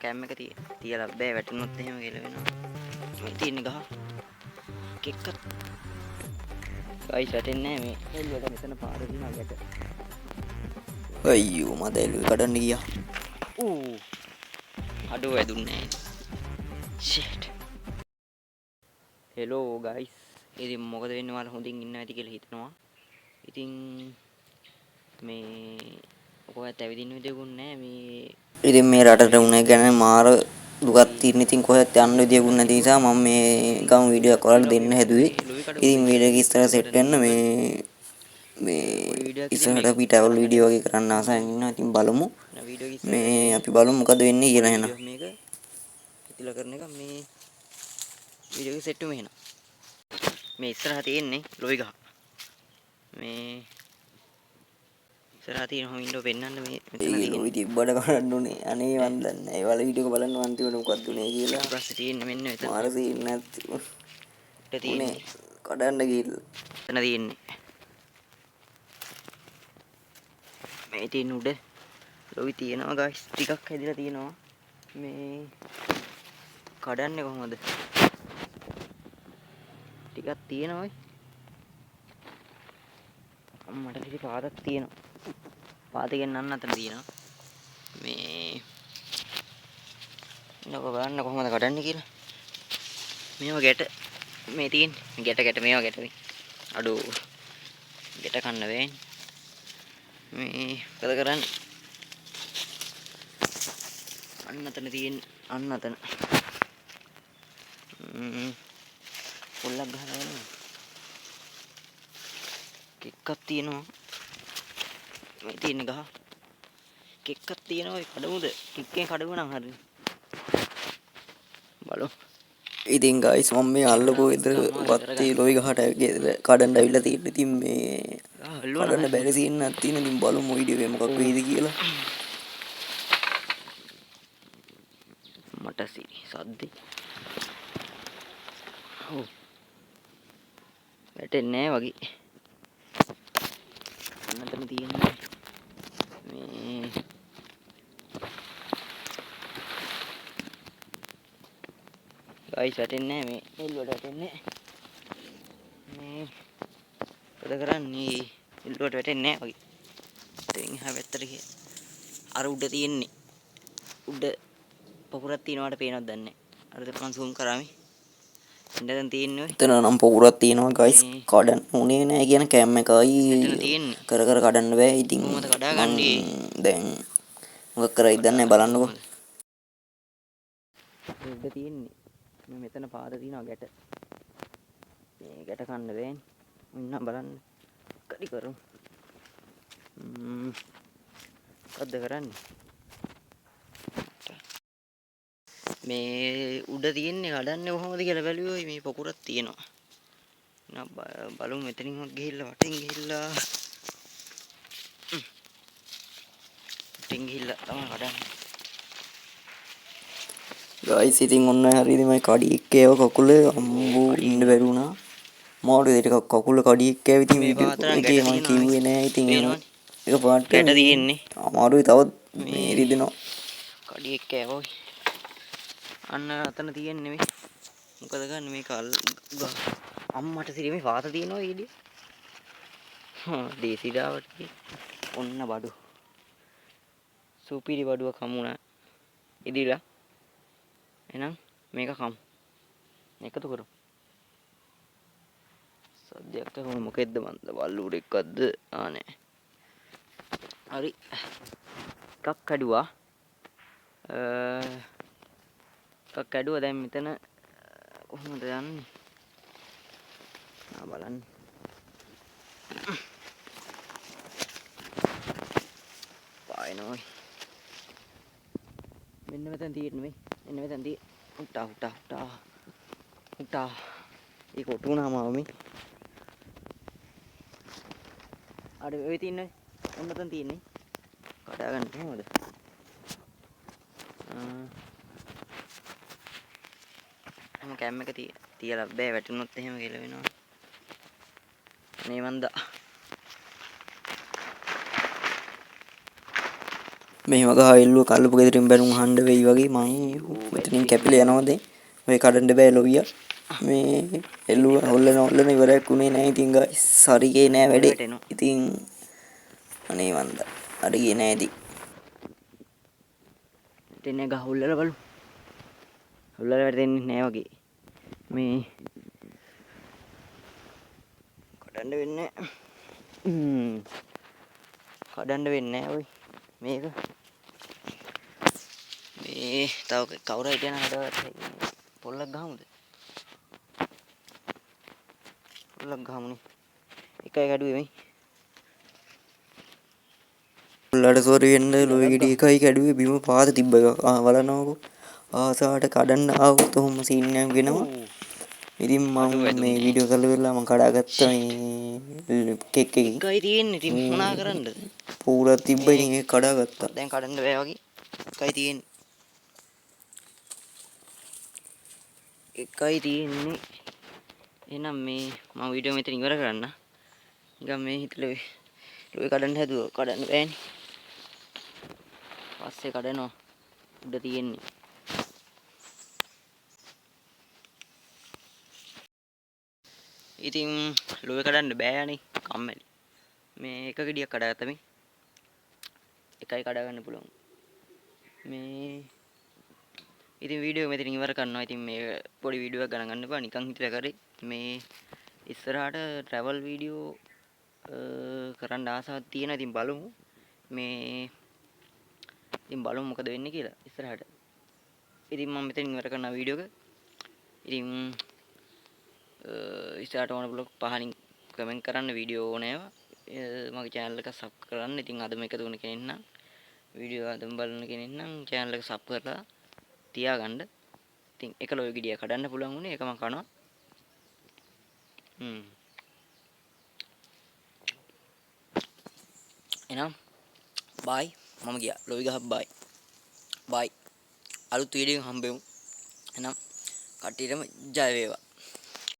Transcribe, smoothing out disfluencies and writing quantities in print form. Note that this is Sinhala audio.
කැම් එක තියලා බෑ වැටුනොත් එහෙම කියලා වෙනවා. මේ තියෙන ගහ කෙක්ක ගයිස් වැටෙන්නේ නැහැ මේ එල්ලුවට මෙතන පාර දිනා ගැට. අයියෝ මට එළුවේ කඩන්න ගියා. ඌ අඩුව වැදුන්නේ නැහැ. shit. hello guys. ඉතින් මොකද වෙන්නේ ඔයාලා හොඳින් ඉන්නවා ඇති කියලා හිතනවා. ඉතින් මේ කොහෙත් ඇවිදින්න විදියකුත් නැහැ මේ. ඉතින් මේ රටට උනේ ගැන මාර දුකක් තියෙන. ඉතින් කොහෙත් යන්න විදියකුත් නැති නිසා මම මේ ගම් වීඩියෝ එකක් ඔයාලට දෙන්න හැදුවේ. ඉතින් වීඩියෝ එක ඉස්සරහ සෙට් වෙන්න මේ ඉස්සරහට අපි ට්‍රැවල් වීඩියෝ වගේ කරන්න ආසෙන් ඉන්නවා. ඉතින් බලමු මේ අපි බලමු මොකද වෙන්නේ කියලා එහෙනම්. මේක ඉතිලා කරන එක මේ වීඩියෝ එක සෙට් වෙමු එහෙනම්. මේ ඉස්සරහ තියෙන්නේ ලොයි ගහ. මේ ඉස්සරහ තියෙන හොමින්ඩෝ පෙන්නන්න මේ මෙතන තියෙන්නේ. ඉතින් බඩ කඩන්න උනේ. අනේ මන් දන්නේ නැහැ. ඒ වල වීඩියෝ එක බලන්න අන්තිමට මොකක්ද උනේ කියලා. ඊපස්සේ තියෙන්නේ මෙන්න මෙතන. මාර සීන් නැති තියෙන්නේ. කඩන්න ගිහිල්ලා. එතන තියෙන්නේ. මේ තියෙන උඩ ලොවි තියෙනවා ගයිස්. ටිකක් හැදිලා තියෙනවා. මේ කඩන්නේ කොහොමද? ටිකක් තියෙනවා. මට කිසි පාදක් තියෙනවා. පාදයෙන් අන්න අතන තියෙනවා. මේ නෝ බලන්න කොහොමද කඩන්නේ කියලා. මේව ගැට මේ තියෙන්නේ. ගැට මේව ගැට මේ. අඩෝ ගැට කන්න වෙන්නේ. මේ මොකද කරන්නේ? අන්න අතන තියෙන අන්න අතන. පොල්ලක් ගහලා යනවා. කෙක්කක් තියෙනවා. මේ තියෙන ගහ. කෙක්කක් තියෙනවා. ඒ කඩමුද? කෙක්කෙන් කඩුව නම් හරිනේ. බලමු. ඉතින් ගයිස් මම මේ අල්ලපු ඉදර වත්තේ ලොයි ගහට කඩන්න ඇවිල්ලා තියෙන්නේ. ඉතින් මේ කඩන්න බැරි සීන් එකක් තියෙන. ඉතින් බලමු වීඩියෝ එක මොකක් වෙයිද කියලා. මට සද්දේ. ඔව්. වැටෙන්නේ නැහැ වගේ. අන්නතන තියෙන්නේ මේ ගයිස් වැටෙන්නේ නැහැ මේ එල්ලුවට වැටෙන්නේ මේ මොකද කරන්නේ එල්ලුවට වැටෙන්නේ නැහැ වගේ. ඉතින් එහා පැත්තට ගියා. අර උඩ තියෙන්නේ උඩ පොකුරක් තියෙනවට පේනවද දන්නේ නැහැ. අර දෙපන් zoom කරාමි. ඉඳන් තියෙන්නේ ඔය. එතන නම් පොකුරක් තියෙනවා ගයිස්. කඩන්න උනේ නැහැ කියන කැම් එකයි කර කඩන්න බෑ. ඉතින් කොහොමද කඩාගන්නේ? දැන් මොකක් කරයිද දන්නේ නැහැ බලන්නකෝ. උඩ තියෙන්නේ මේ මෙතන පාද තියෙනවා ගැට. මේ ගැට කන්න බෑනේ. ඉන්න බලන්න. කඩි කරමු. මොකද්ද කරන්නේ? මේ උඩ තියෙන්නේ කඩන්නේ කොහොමද කියලා බැලුවොයි මේ පොකුරක් තියෙනවා. නා බලමු මෙතනින් ගිහිල්ලා වටින් ගිහිල්ලා තමයි කඩන්නේ. ගයිස් ඉතින් ඔන්න හරියද මේ කඩි එක්කේව කකුලේ අම්බෝ ඉන්න බැරි වුණා. මාරු දෙයට කකුල කඩි එක්කේව ඉතින් වීඩියෝ මම කිව්වේ නෑ. ඉතින් ඒක පාට ගැට තියෙන්නේ. අමාරුයි තවත් මේ රිදෙනවා. කඩි එක්කේවෝයි. අන්න අතන තියෙන්නේ මේ. මොකද ගන්න මේක අම්මට සිරි මේ වාත තියෙනවා ඊඩිය. දේසිදාවට ඔන්න බඩු. සුපිරි බඩුවක් හමුණා. ඉදිරිලා. එහෙනම් මේක කමු. එකතු කරමු. සද්දයක් තමයි මොකෙද්ද මන්ද වල්ලුරෙක්වත්ද? නෑ. හරි. එකක් කැඩුවා. එකක් කැඩුවා දැන් මෙතන කොහොමද යන්නේ? බලන්න. පායනෝයි. මෙන්න මෙතන තියෙන්නේ මේ. මෙන්න මෙතන තියෙන්නේ. උටා. ඒක ඔටුනාම මේ. අර ඔය තියෙන්නේ. ඔන්න මෙතන තියෙන්නේ. කඩා ගන්න කොහොමද? කැම් එක තියලා බෑ වැටුනොත් එහෙම කියලා වෙනවා. මේ මන්ද මෙහෙම ගහ එල්ලුව කල්ලපු ගෙදරින් බැනුම් හඬ වෙයි වගේ මං මෙතනින් කැපිලා යනවා දැන්. ඔය කඩන්න බෑ ලොවියා. මේ එල්ලුව හොල්ලන ඉවරයක් උනේ නැහැ ඉතින් ගයිස්. හරි ගියේ නෑ පොල් වැඩේ. වැටෙනවා. ඉතින් අනේ මන්දා. හරි ගියේ නෑ ඉතින්. වැටෙන්නේ ගහ හොල්ලලා බලමු. හොල්ලලා වැටෙන්නේ නැහැ වගේ. මේ කඩන්න වෙන්නේ කඩන්න වෙන්නේ නැහැ ඔයි. මේක මේ තව කවුරු හිටියන හදවත් පොල්ලක් ගහමුද? පොල්ලක් ගහමුනේ. එකයි කැඩුවේ මේ. උල්ලට සෝරි වෙන්න ලොයි ගෙඩි එකයි කැඩුවේ බිම පාත තිබ්බ එක. බලනකො. ආසාවට කඩන්න ආවොත් ඔහොම සීන් එකක් වෙනවා. ඉතින් මම මේ වීඩියෝ කරලා ඉවරලා මම කඩාගත්තා මේ කෙක් එකකින්. එකයි තියෙන්නේ ඉතින් මොනා කරන්නද? පූරක් තිබ්බ ඉතින් ඒක කඩාගත්තා. දැන් කඩන්න බෑ වගේ. එකයි තියෙන්නේ. එකයි තියෙන්නේ. එහෙනම් මේ මම වීඩියෝ මෙතන ඉවර කරන්න. නිකන් මේ හිතලේ ලොයි කඩන්න හැදුවා. කඩන්න බෑනේ. පස්සේ කඩනවා. උඩ තියෙන්නේ. ඉතින් ලොයි කඩන්න බෑනේ. කම්මැලි. මේ එක ගෙඩියක් කඩාගත්තා මේ. එකයි කඩා ගන්න පුළුවන්. මේ ඉතින් වීඩියෝ මෙතනින් ඉවර කරනවා. ඉතින් මේ පොඩි වීඩියෝ එකක් ගණන් ගන්න එපා. නිකන් හිතලා කරේ. මේ ඉස්සරහට ට්‍රැවල් වීඩියෝ කරන්න ආසාවක් තියෙනවා. ඉතින් බලමු. මේ ඉතින් බලමු මොකද වෙන්නේ කියලා ඉස්සරහට. ඉතින් මම මෙතනින් ඉවර කරනවා වීඩියෝ එක. ඉතින් ඉස්සරහට ඕන බ්ලොග් පහලින් කමෙන්ට් කරන්න වීඩියෝ ඕනෑවා. මගේ channel එක සබ් කරන්න. ඉතින් අදම එකතු වුණ කෙනෙක් නම් වීඩියෝ අදම බලන කෙනෙක් නම් channel එක සබ් කරලා තියාගන්න. ඉතින් එක ලොයි ගෙඩිය කඩන්න පුළුවන් උනේ ඒක මම කනවා. එහෙනම් බයි මම ගියා ලොයි ගහ බයි. බයි අලුත් වීඩියෝ එකකින් හම්බෙමු. එහෙනම් කට්ටියටම ජය වේවා.